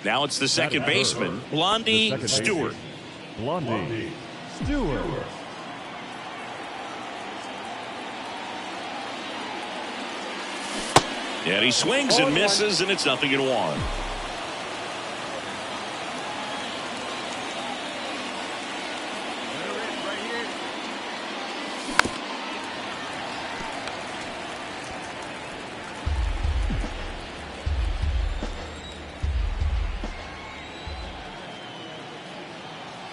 Now it's the second baseman, Blondie Stewart. Blondie Stewart. And he swings and misses, and it's 0-1.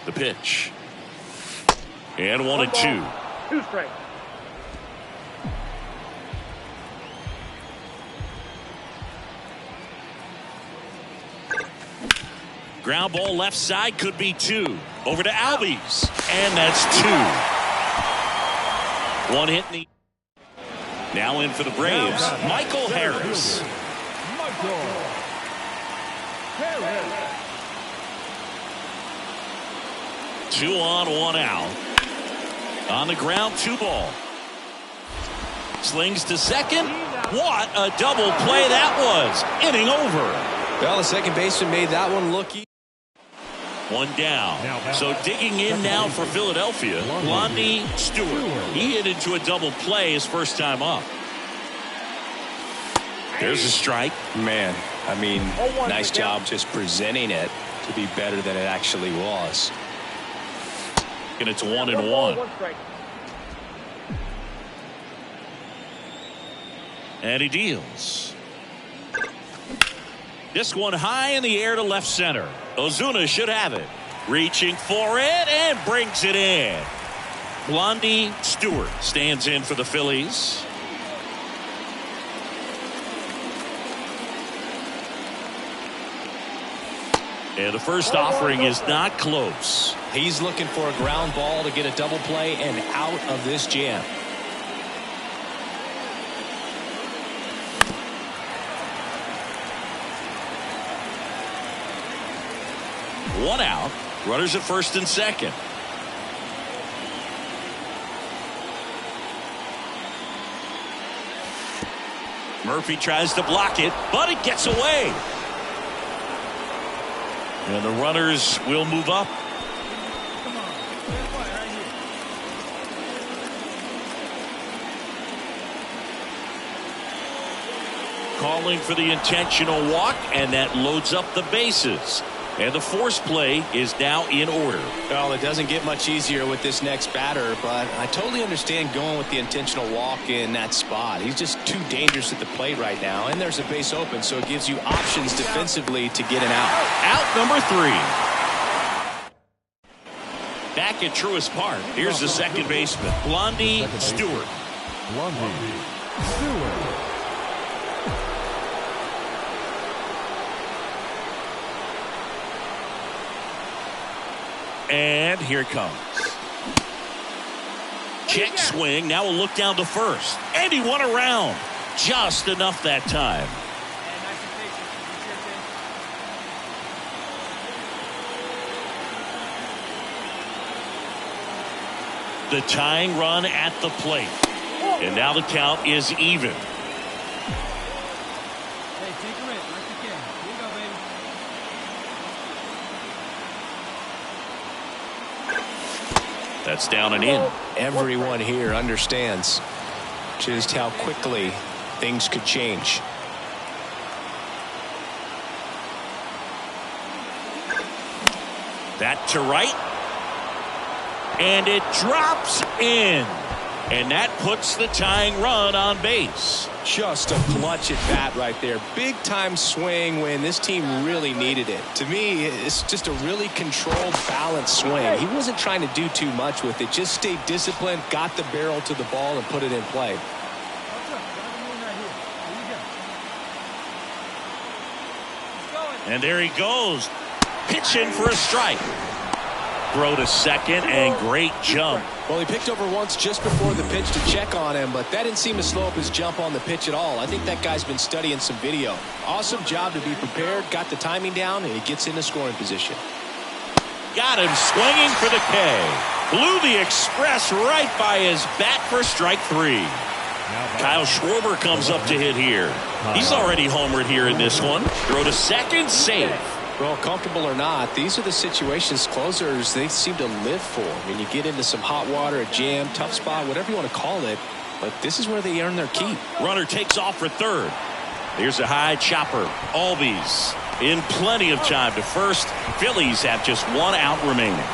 The pitch. And 1-2. 2 strikes. Ground ball left side, could be 2. Over to Albies. And that's 2. 1 hit in the... Now in for the Braves, Michael Harris. Michael Harris. 2 on, 1 out. On the ground, 2 ball. Slings to second. What a double play that was. Inning over. Well, the second baseman made that one look easy. 1 down. So digging in now for Philadelphia, Blondie Stewart. He hit into a double play his first time up. There's a strike. Man, I mean, nice job just presenting it to be better than it actually was. And it's 1-1. And he deals. This one high in the air to left center. Ozuna should have it. Reaching for it and brings it in. Blondie Stewart stands in for the Phillies. And the first offering is not close. He's looking for a ground ball to get a double play and out of this jam. One out. Runners at first and second. Murphy tries to block it, but it gets away. And the runners will move up. Calling for the intentional walk, and that loads up the bases. And the force play is now in order. Well, it doesn't get much easier with this next batter, but I totally understand going with the intentional walk in that spot. He's just too dangerous at the plate right now, and there's a base open, so it gives you options defensively to get an out. Out number 3. Back at Truist Park, here's the second baseman, Blondie Stewart. Blondie Stewart. And here it comes. Check swing. Now a look down to first. And he won around. Just enough that time. The tying run at the plate. And now the count is even. That's down and in. Everyone here understands just how quickly things could change. That to right. And it drops in. And that puts the tying run on base. Just a clutch at bat right there. Big time swing when this team really needed it. To me, it's just a really controlled, balanced swing. He wasn't trying to do too much with it. Just stayed disciplined, got the barrel to the ball, and put it in play. And there he goes. Pitching for a strike. Throw to second, and great jump. Well, he picked over once just before the pitch to check on him, but that didn't seem to slow up his jump on the pitch at all. I think that guy's been studying some video. Awesome job to be prepared, got the timing down, and he gets into scoring position. Got him swinging for the K. Blew the express right by his bat for strike 3. Kyle Schwarber comes up to hit here. He's already homered here in this one. Throw to second, safe. Well, comfortable or not, these are the situations closers they seem to live for. I mean, you get into some hot water, a jam, tough spot, whatever you want to call it, but this is where they earn their keep. Runner takes off for third. Here's a high chopper. Albies in plenty of time to first. Phillies have just one out remaining.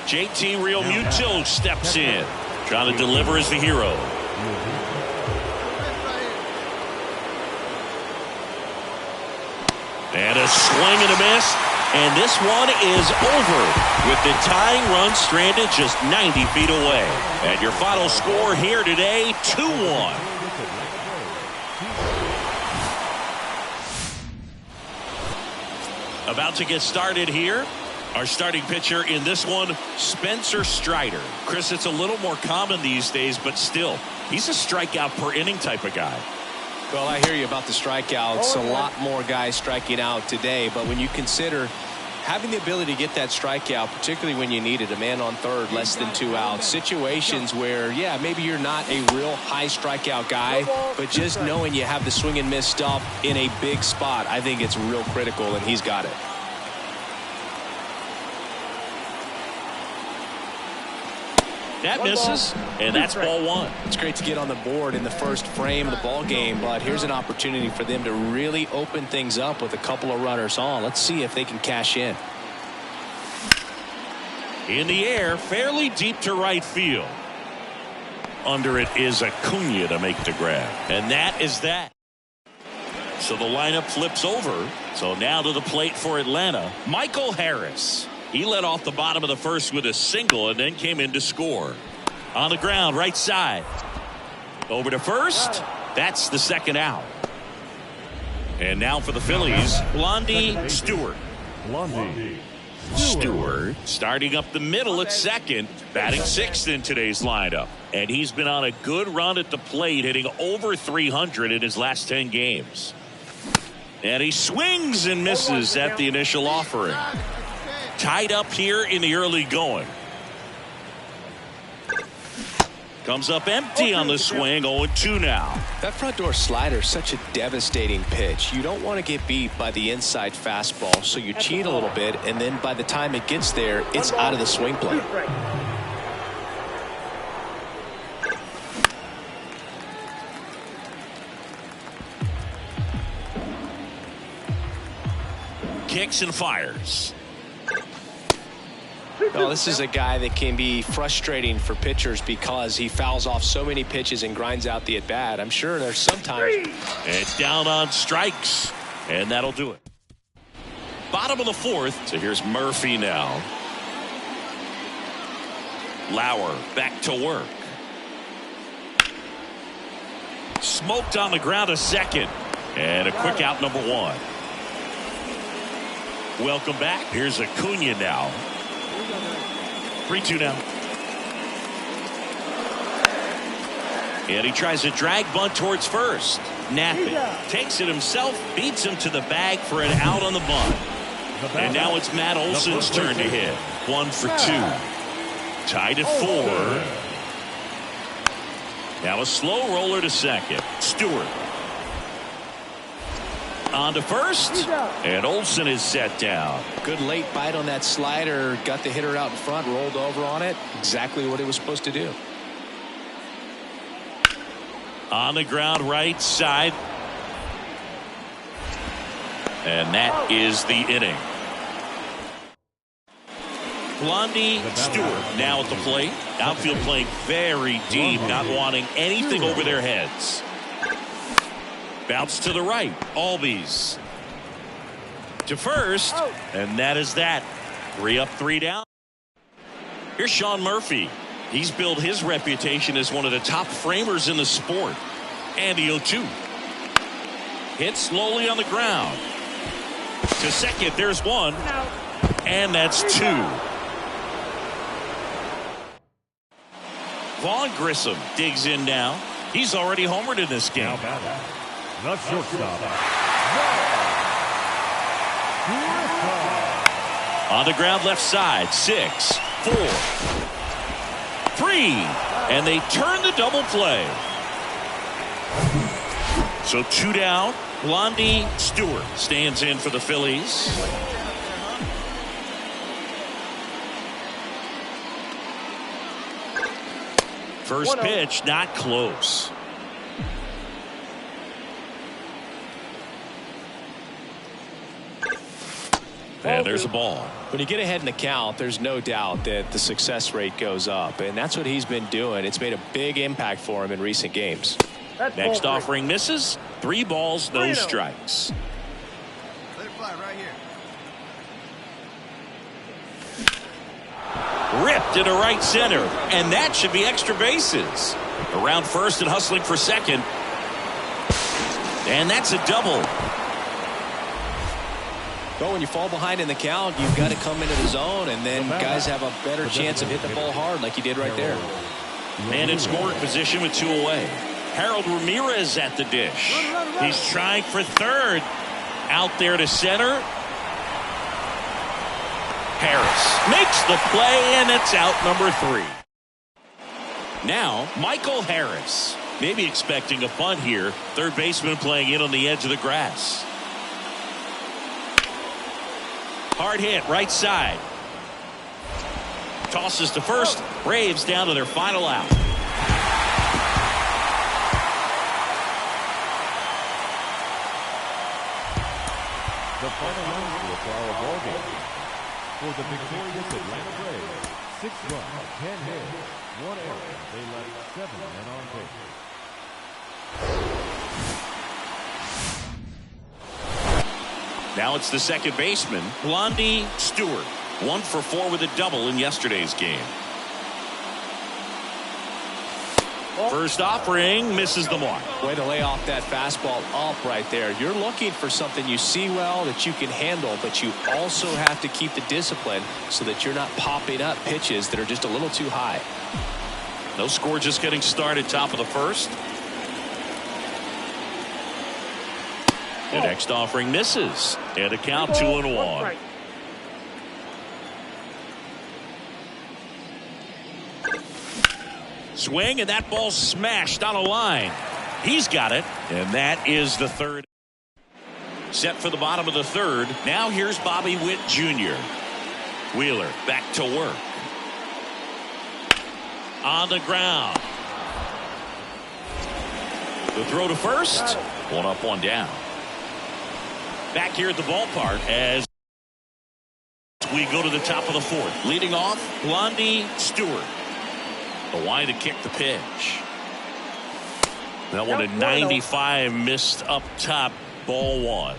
JT Realmuto steps in, trying to deliver as the hero. And a swing and a miss. And this one is over with the tying run stranded just 90 feet away. And your final score here today, 2-1. About to get started here. Our starting pitcher in this one, Spencer Strider. Chris, it's a little more common these days, but still, he's a strikeout per inning type of guy. Well, I hear you about the strikeouts. A lot more guys striking out today, but when you consider having the ability to get that strikeout, particularly when you need it, a man on third, less than 2 outs, situations where, yeah, maybe you're not a real high strikeout guy, but just knowing you have the swing and miss stuff in a big spot, I think it's real critical, and he's got it. That misses, and that's ball one. It's great to get on the board in the first frame of the ball game, but here's an opportunity for them to really open things up with a couple of runners on. Let's see if they can cash in. In the air, fairly deep to right field. Under it is Acuna to make the grab, and that is that. So the lineup flips over. So now to the plate for Atlanta, Michael Harris. He led off the bottom of the first with a single and then came in to score. On the ground, right side. Over to first. That's the second out. And now for the Phillies, Blondie Stewart. Stewart starting up the middle at second, batting sixth in today's lineup. And he's been on a good run at the plate, hitting over 300 in his last 10 games. And he swings and misses at the initial offering. Tied up here in the early going. Comes up empty on the swing, 0-2 now. That front door slider is such a devastating pitch. You don't want to get beat by the inside fastball, so you cheat a little bit, and then by the time it gets there, it's out of the swing plane. Kicks and fires. Well, this is a guy that can be frustrating for pitchers because he fouls off so many pitches and grinds out the at-bat. I'm sure there's sometimes. It's down on strikes, and that'll do it. Bottom of the fourth, so here's Murphy now. Lauer back to work. Smoked on the ground a second, and a quick out number one. Welcome back. Here's Acuna now. 3-2 now. And he tries a drag bunt towards first. Napping. Takes it himself. Beats him to the bag for an out on the bunt. And now it's Matt Olson's turn to hit. 1 for 2. Tied at 4. Now a slow roller to second. Stewart. On to first, and Olson is set down. Good late bite on that slider. Got the hitter out in front, rolled over on it. Exactly what he was supposed to do. On the ground, right side. And that is the inning. Blondie Stewart now at the plate. Outfield playing very deep, not wanting anything over their heads. Bounce to the right. Albies to first, and that is that. 3 up, 3 down. Here's Sean Murphy. He's built his reputation as one of the top framers in the sport. And the 0-2. Hit slowly on the ground. To second, there's one. And that's 2. Vaughn Grissom digs in now. He's already homered in this game. The shortstop. On the ground left side. 6, 4, 3. And they turn the double play. So 2 down. Blondie Stewart stands in for the Phillies. First pitch, not close. And there's a ball. When you get ahead in the count, there's no doubt that the success rate goes up, and that's what he's been doing. It's made a big impact for him in recent games. Next offering misses. 3 balls, no strikes. Let it fly right here. Ripped into right center, and that should be extra bases. Around first and hustling for second. And that's a double. But when you fall behind in the count, you've got to come into the zone, and then guys have a better chance of hitting the ball hard like you did right there. And in scoring position with 2 away. Harold Ramirez at the dish. He's trying for third. Out there to center. Harris makes the play, and it's out number 3. Now, Michael Harris. Maybe expecting a bunt here. Third baseman playing in on the edge of the grass. Hard hit, right side. Tosses to first. Braves down to their final out. The final run to our ball game. For the victorious Atlanta Braves, 6 runs, 10 hits, 1 error. They left 7 men on base. Now it's the second baseman, Blondie Stewart. 1 for 4 with a double in yesterday's game. First offering misses the mark. Way to lay off that fastball up right there. You're looking for something you see well that you can handle, but you also have to keep the discipline so that you're not popping up pitches that are just a little too high. No score, just getting started, top of the first. The next offering misses. And a count 2-1. Swing, and that ball smashed on a line. He's got it, and that is the third. Set for the bottom of the third. Now here's Bobby Witt Jr. Wheeler back to work. On the ground. The throw to first. 1 up, 1 down. Back here at the ballpark as we go to the top of the 4th. Leading off, Blondie Stewart. The line to kick the pitch. That one at 95, missed up top, ball 1.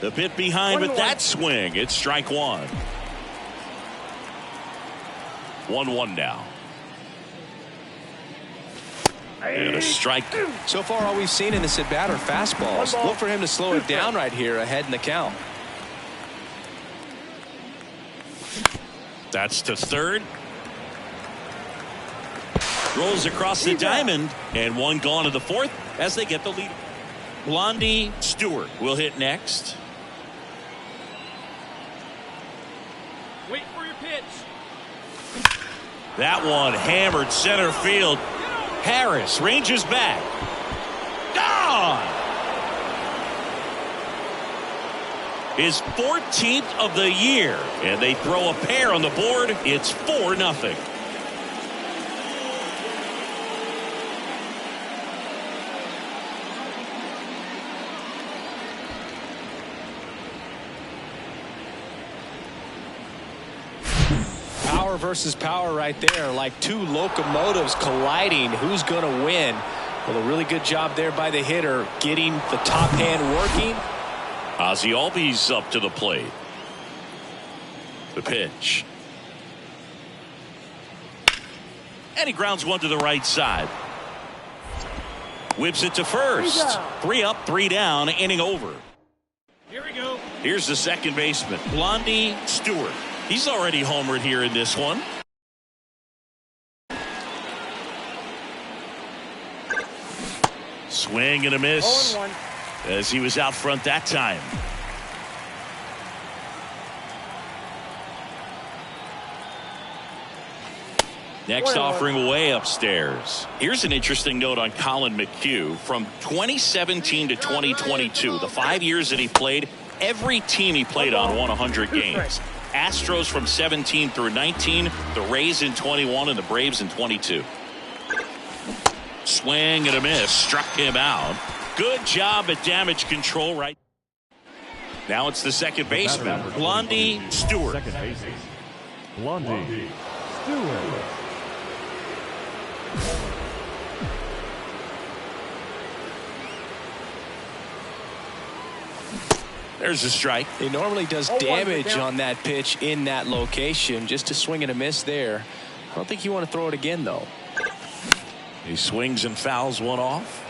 The bit behind with that swing. It's strike 1. 1-1 now. And a strike. So far, all we've seen in this at bat are fastballs. Look for him to slow it down right here ahead in the count. That's to third. Rolls across the diamond, and 1 gone to the 4th as they get the lead. Blondie Stewart will hit next. Wait for your pitch. That one hammered center field. Harris ranges back. Gone! His 14th of the year, and they throw a pair on the board. It's 4-0. Power versus power right there, like 2 locomotives colliding. Who's going to win? Well, a really good job there by the hitter, getting the top hand working. Ozzie Albies up to the plate. The pitch. And he grounds 1 to the right side. Whips it to first. 3 up, 3 down, inning over. Here we go. Here's the second baseman, Blondie Stewart. He's already homered here in this one. Swing and a miss. 0-1. As he was out front that time. Next offering way upstairs. Here's an interesting note on Colin McHugh. From 2017 to 2022, the 5 years that he played, every team he played on won 100 games. Astros from 17 through 19, the Rays in 21, and the Braves in 22. Swing and a miss. Struck him out. Good job at damage control right. Now it's the second baseman, Blondie Stewart. Second baseman, Blondie Stewart. There's a strike. He normally does damage on that pitch in that location. Just a swing and a miss there. I don't think you want to throw it again, though. He swings and fouls one off.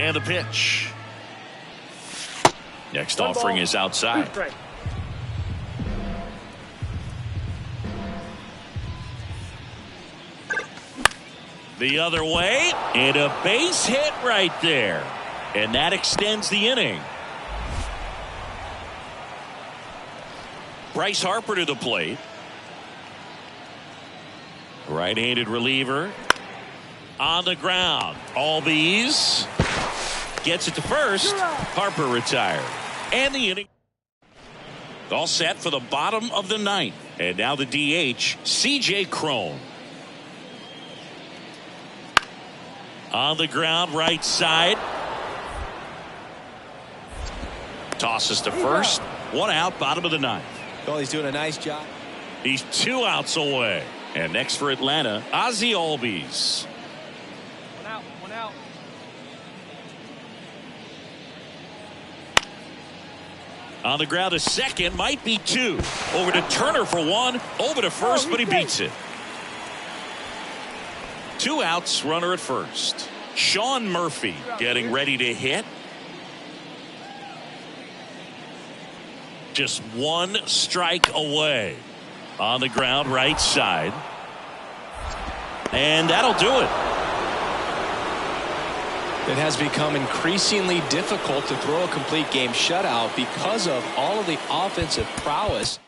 And the pitch. Next offering is outside. The other way, and a base hit right there. And that extends the inning. Bryce Harper to the plate. Right-handed reliever. On the ground. Albies gets it to first. Harper retired. And the inning. All set for the bottom of the ninth. And now the DH, C.J. Cron. On the ground, right side. Tosses to first. One out, bottom of the ninth. Well, he's doing a nice job. He's 2 outs away. And next for Atlanta, Ozzie Albies. One out. On the ground to second, might be 2. Over to Turner for 1. Over to first, but he beats it. 2 outs, runner at first. Sean Murphy getting ready to hit. Just 1 strike away. On the ground, right side. And that'll do it. It has become increasingly difficult to throw a complete game shutout because of all of the offensive prowess.